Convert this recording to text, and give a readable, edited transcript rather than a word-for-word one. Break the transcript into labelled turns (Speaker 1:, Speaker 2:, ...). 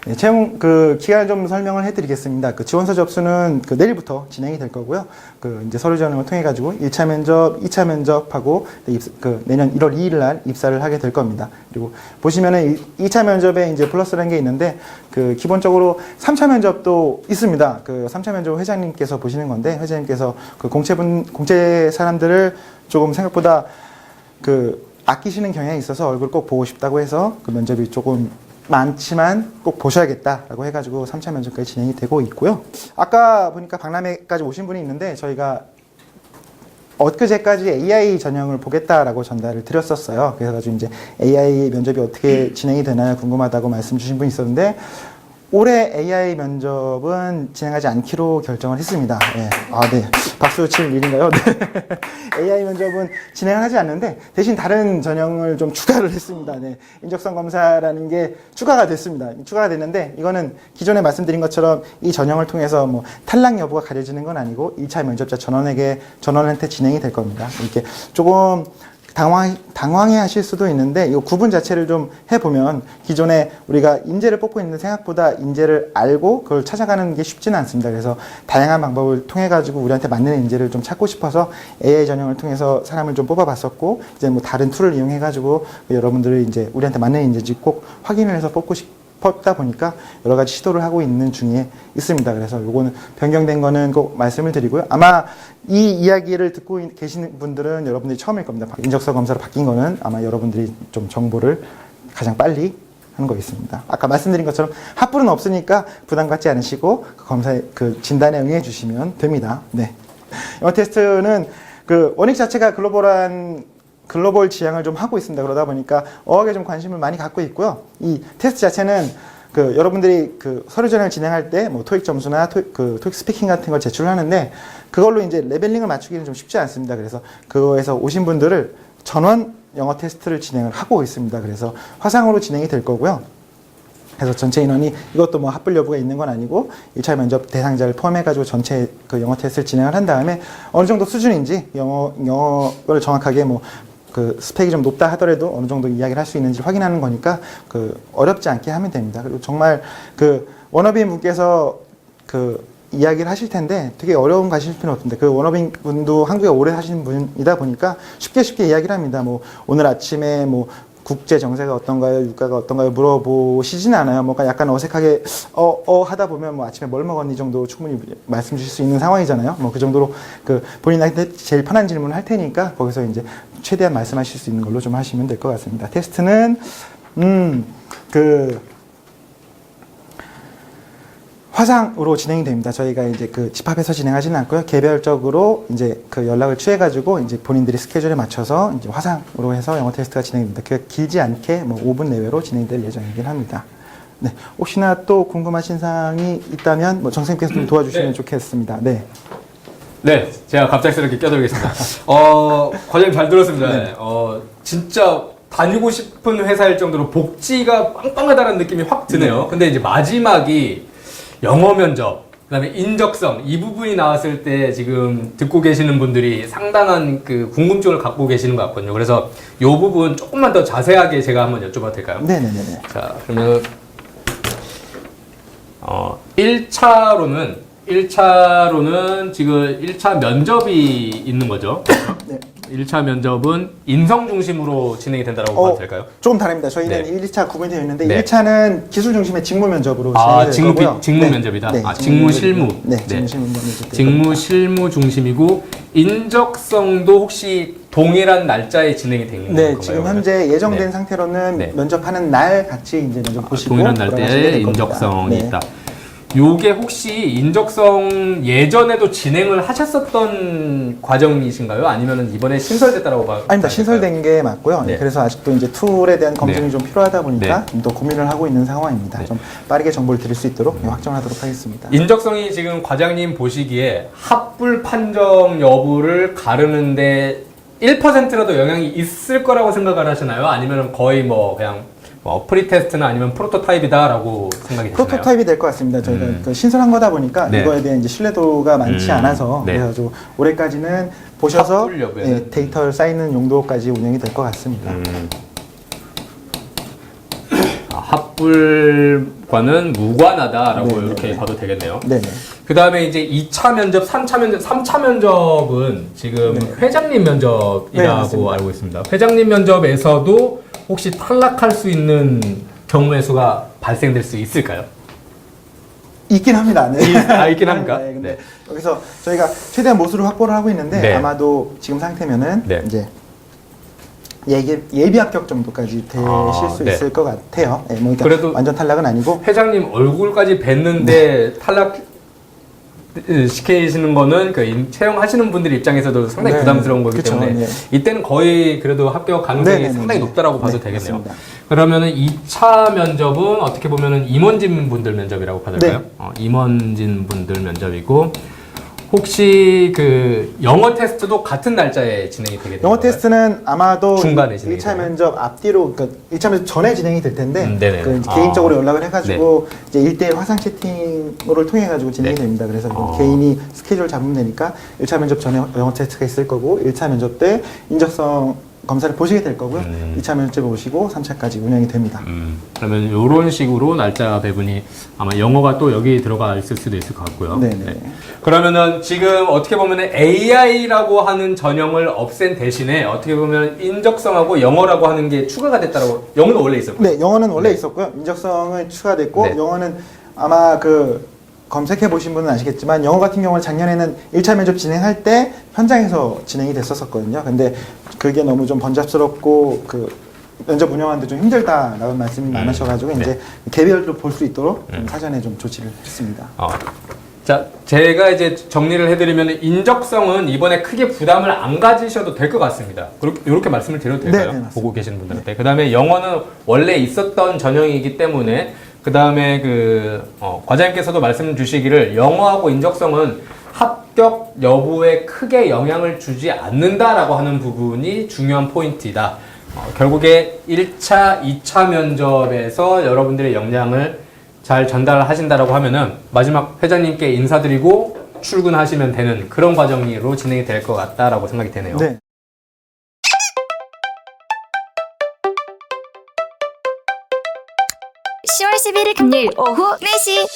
Speaker 1: 네, 채용 기간 좀 설명을 해드리겠습니다. 지원서 접수는 내일부터 진행이 될 거고요. 이제 서류 전형을 통해 가지고 1차 면접, 2차 면접하고 내년 1월 2일 날 입사를 하게 될 겁니다. 그리고 보시면은 2차 면접에 이제 플러스라는 게 있는데 기본적으로 3차 면접도 있습니다. 3차 면접 회장님께서 보시는 건데 회장님께서 공채 사람들을 조금 생각보다 아끼시는 경향이 있어서 얼굴 꼭 보고 싶다고 해서 면접이 조금 많지만 꼭 보셔야겠다라고 해가지고 3차 면접까지 진행이 되고 있고요. 아까 보니까 박람회까지 오신 분이 있는데 저희가 엊그제까지 AI 전형을 보겠다라고 전달을 드렸었어요. 그래서 이제 AI 면접이 어떻게 진행이 되나요? 궁금하다고 말씀 주신 분이 있었는데 올해 AI 면접은 진행하지 않기로 결정을 했습니다. 네. 네. 박수 칠 일인가요? 네. AI 면접은 진행을 하지 않는데 대신 다른 전형을 좀 추가를 했습니다. 네. 인적성 검사라는 게 추가가 됐습니다. 추가가 됐는데 이거는 기존에 말씀드린 것처럼 이 전형을 통해서 탈락 여부가 가려지는 건 아니고 1차 면접자 전원한테 진행이 될 겁니다. 이렇게 조금 당황해 하실 수도 있는데 이 구분 자체를 좀 해보면 기존에 우리가 인재를 뽑고 있는데 생각보다 인재를 알고 그걸 찾아가는 게 쉽지는 않습니다. 그래서 다양한 방법을 통해 가지고 우리한테 맞는 인재를 좀 찾고 싶어서 AI 전형을 통해서 사람을 좀 뽑아봤었고 이제 다른 툴을 이용해 가지고 여러분들이 이제 우리한테 맞는 인재인지 꼭 확인을 해서 뽑고 싶다 보니까 여러 가지 시도를 하고 있는 중에 있습니다. 그래서 요거는 변경된 거는 꼭 말씀을 드리고요. 아마 이 이야기를 듣고 계시는 분들은 여러분들이 처음일 겁니다. 인적성 검사로 바뀐 거는 아마 여러분들이 좀 정보를 가장 빨리 하는 거 있습니다. 아까 말씀드린 것처럼 합불은 없으니까 부담 갖지 않으시고 진단에 응해 주시면 됩니다. 네. 영어 테스트는 원익 자체가 글로벌 지향을 좀 하고 있습니다. 그러다 보니까 어학에 좀 관심을 많이 갖고 있고요. 이 테스트 자체는 여러분들이 서류 전형을 진행할 때 토익 점수나 토익 스피킹 같은 걸 제출을 하는데 그걸로 이제 레벨링을 맞추기는 좀 쉽지 않습니다. 그래서 그거에서 오신 분들을 전원 영어 테스트를 진행을 하고 있습니다. 그래서 화상으로 진행이 될 거고요. 그래서 전체 인원이 이것도 합불 여부가 있는 건 아니고 1차 면접 대상자를 포함해가지고 전체 영어 테스트를 진행을 한 다음에 어느 정도 수준인지 영어를 정확하게 스펙이 좀 높다 하더라도 어느 정도 이야기를 할 수 있는지 확인하는 거니까 어렵지 않게 하면 됩니다. 그리고 정말 워너비인 분께서 이야기를 하실 텐데 되게 어려운 거 하실 필요는 없는데 워너비인 분도 한국에 오래 사신 분이다 보니까 쉽게 이야기를 합니다. 오늘 아침에 국제 정세가 어떤가요? 유가가 어떤가요? 물어보시진 않아요. 약간 어색하게 하다 보면 아침에 뭘 먹었니 정도 충분히 말씀 주실 수 있는 상황이잖아요. 그 정도로 본인한테 제일 편한 질문을 할 테니까 거기서 이제 최대한 말씀하실 수 있는 걸로 좀 하시면 될 것 같습니다. 테스트는 화상으로 진행이 됩니다. 저희가 이제 집합해서 진행하지는 않고요. 개별적으로 이제 연락을 취해가지고 이제 본인들이 스케줄에 맞춰서 이제 화상으로 해서 영어 테스트가 진행됩니다. 길지 않게 5분 내외로 진행될 예정이긴 합니다. 네. 혹시나 또 궁금하신 사항이 있다면 정 선생님께서 좀 도와주시면
Speaker 2: 네.
Speaker 1: 좋겠습니다. 네.
Speaker 2: 네, 제가 갑작스럽게 껴들겠습니다. 과장님 잘 들었습니다. 네. 진짜 다니고 싶은 회사일 정도로 복지가 빵빵하다는 느낌이 확 드네요. 근데 이제 마지막이 영어 면접, 그다음에 인적성 이 부분이 나왔을 때 지금 듣고 계시는 분들이 상당한 궁금증을 갖고 계시는 것 같거든요. 그래서 이 부분 조금만 더 자세하게 제가 한번 여쭤봐도 될까요?
Speaker 1: 네네네.
Speaker 2: 자, 그러면 1차로는 지금 1차 면접이 있는 거죠.
Speaker 1: 네.
Speaker 2: 1차 면접은 인성 중심으로 진행이 된다고 봐도 될까요?
Speaker 1: 조금 다릅니다. 저희는
Speaker 2: 네.
Speaker 1: 1차 구분이 되어 있는데
Speaker 2: 네.
Speaker 1: 1차는 기술 중심의 직무 면접으로 진행이 될 거고요.
Speaker 2: 직무 면접이다.
Speaker 1: 네,
Speaker 2: 직무 실무.
Speaker 1: 네, 직무 실무 면접.
Speaker 2: 직무 실무 중심이고 인적성도 혹시 동일한 날짜에 진행이 되는 건가요?
Speaker 1: 네, 지금 현재 예정된
Speaker 2: 네.
Speaker 1: 상태로는
Speaker 2: 네.
Speaker 1: 면접하는 날 같이 이제 면접 보시고
Speaker 2: 동일한 날짜에 인적성이 있다. 요게 혹시 인적성 예전에도 진행을 하셨었던 과정이신가요? 아니면 이번에 신설됐다라고 봐요?
Speaker 1: 아닙니다. 신설된 게 맞고요.
Speaker 2: 네.
Speaker 1: 그래서 아직도 이제 툴에 대한 검증이
Speaker 2: 네.
Speaker 1: 좀 필요하다 보니까
Speaker 2: 네.
Speaker 1: 또 고민을 하고 있는 상황입니다.
Speaker 2: 네.
Speaker 1: 좀 빠르게 정보를 드릴 수 있도록 확정하도록 하겠습니다.
Speaker 2: 인적성이 지금 과장님 보시기에 합불 판정 여부를 가르는데 1%라도 영향이 있을 거라고 생각을 하시나요? 아니면 거의 그냥 프리테스트나 아니면 프로토타입이다라고 생각이 드시나요?
Speaker 1: 프로토타입이 될 것 같습니다. 저희가 신설한 거다 보니까
Speaker 2: 네.
Speaker 1: 이거에 대한 이제 신뢰도가 많지 않아서
Speaker 2: 네.
Speaker 1: 그래서 좀 올해까지는 보셔서
Speaker 2: 합불 여부에는?
Speaker 1: 데이터를 쌓이는 용도까지 운영이 될 것 같습니다.
Speaker 2: 합불과는 무관하다라고
Speaker 1: 네네.
Speaker 2: 이렇게 봐도 되겠네요.
Speaker 1: 네네.
Speaker 2: 그 다음에 이제 2차 면접, 3차 면접은 지금 회장님
Speaker 1: 네,
Speaker 2: 면접이라고
Speaker 1: 맞습니다.
Speaker 2: 알고 있습니다. 회장님 면접에서도 혹시 탈락할 수 있는 경우의 수가 발생될 수 있을까요?
Speaker 1: 있긴 합니다. 네.
Speaker 2: 있긴 합니까?
Speaker 1: 네, 근데
Speaker 2: 네.
Speaker 1: 여기서 저희가 최대한 모수를 확보를 하고 있는데
Speaker 2: 네.
Speaker 1: 아마도 지금 상태면은
Speaker 2: 네.
Speaker 1: 이제 예비 합격 정도까지 되실 수
Speaker 2: 네.
Speaker 1: 있을 것 같아요. 네, 뭐 그러니까
Speaker 2: 그래도
Speaker 1: 완전 탈락은 아니고.
Speaker 2: 회장님 얼굴까지 뵀는데 탈락 시키시는 거는 그 채용하시는 분들 입장에서도 상당히
Speaker 1: 네.
Speaker 2: 부담스러운 거기
Speaker 1: 그쵸,
Speaker 2: 때문에
Speaker 1: 네.
Speaker 2: 이때는 거의 그래도 합격 가능성이
Speaker 1: 네, 네,
Speaker 2: 상당히
Speaker 1: 네.
Speaker 2: 높다라고 봐도
Speaker 1: 네,
Speaker 2: 되겠네요.
Speaker 1: 맞습니다.
Speaker 2: 그러면은 2차 면접은 어떻게 보면은 임원진 분들 면접이라고 받을까요?
Speaker 1: 네.
Speaker 2: 임원진 분들 면접이고 혹시 그 영어 테스트도 같은 날짜에 진행이 되게 되나요?
Speaker 1: 영어 테스트는 아마도
Speaker 2: 중간에 진행이
Speaker 1: 1차
Speaker 2: 되나요?
Speaker 1: 면접 앞뒤로, 그러니까 1차 면접 전에 진행이 될 텐데,
Speaker 2: 네네.
Speaker 1: 그 이제 개인적으로 연락을 해가지고,
Speaker 2: 네.
Speaker 1: 이제 1대1 화상 채팅으로 통해가지고 진행이
Speaker 2: 네.
Speaker 1: 됩니다. 그래서 이건 개인이 스케줄 잡으면 되니까, 1차 면접 전에 영어 테스트가 있을 거고, 1차 면접 때 인적성 검사를 보시게 될 거고요. 2차 면접 보시고 3차까지 운영이 됩니다.
Speaker 2: 그러면 이런 식으로 날짜 배분이 아마 영어가 또 여기 들어가 있을 수도 있을 것 같고요.
Speaker 1: 네네.
Speaker 2: 그러면은 지금 어떻게 보면은 AI라고 하는 전형을 없앤 대신에 어떻게 보면 인적성하고 영어라고 하는 게 추가가 됐다라고. 영어는 원래 있었고요.
Speaker 1: 네, 영어는 원래
Speaker 2: 네.
Speaker 1: 있었고요. 인적성은 추가됐고,
Speaker 2: 네.
Speaker 1: 영어는 아마 그 검색해 보신 분은 아시겠지만 영어 같은 경우는 작년에는 1차 면접 진행할 때 현장에서 진행이 됐었거든요. 근데 그게 너무 좀 번잡스럽고 그 면접 운영하는데 좀 힘들다라는 말씀이 많으셔가지고 이제 개별로 볼 수 있도록 좀 사전에 좀 조치를 했습니다.
Speaker 2: 자, 제가 이제 정리를 해드리면 인적성은 이번에 크게 부담을 안 가지셔도 될 것 같습니다. 이렇게 말씀을 드려도 될까요?
Speaker 1: 네, 맞습니다.
Speaker 2: 보고 계시는 분들한테. 그 다음에 영어는 원래 있었던 전형이기 때문에 그 다음에 과장님께서도 말씀 주시기를 영어하고 인적성은 합격 여부에 크게 영향을 주지 않는다라고 하는 부분이 중요한 포인트이다. 결국에 1차, 2차 면접에서 여러분들의 역량을 잘 전달하신다라고 하면은 마지막 회장님께 인사드리고 출근하시면 되는 그런 과정으로 진행이 될 것 같다라고 생각이 되네요.
Speaker 1: 네.
Speaker 3: (10월 11일) 금요일 오후 4시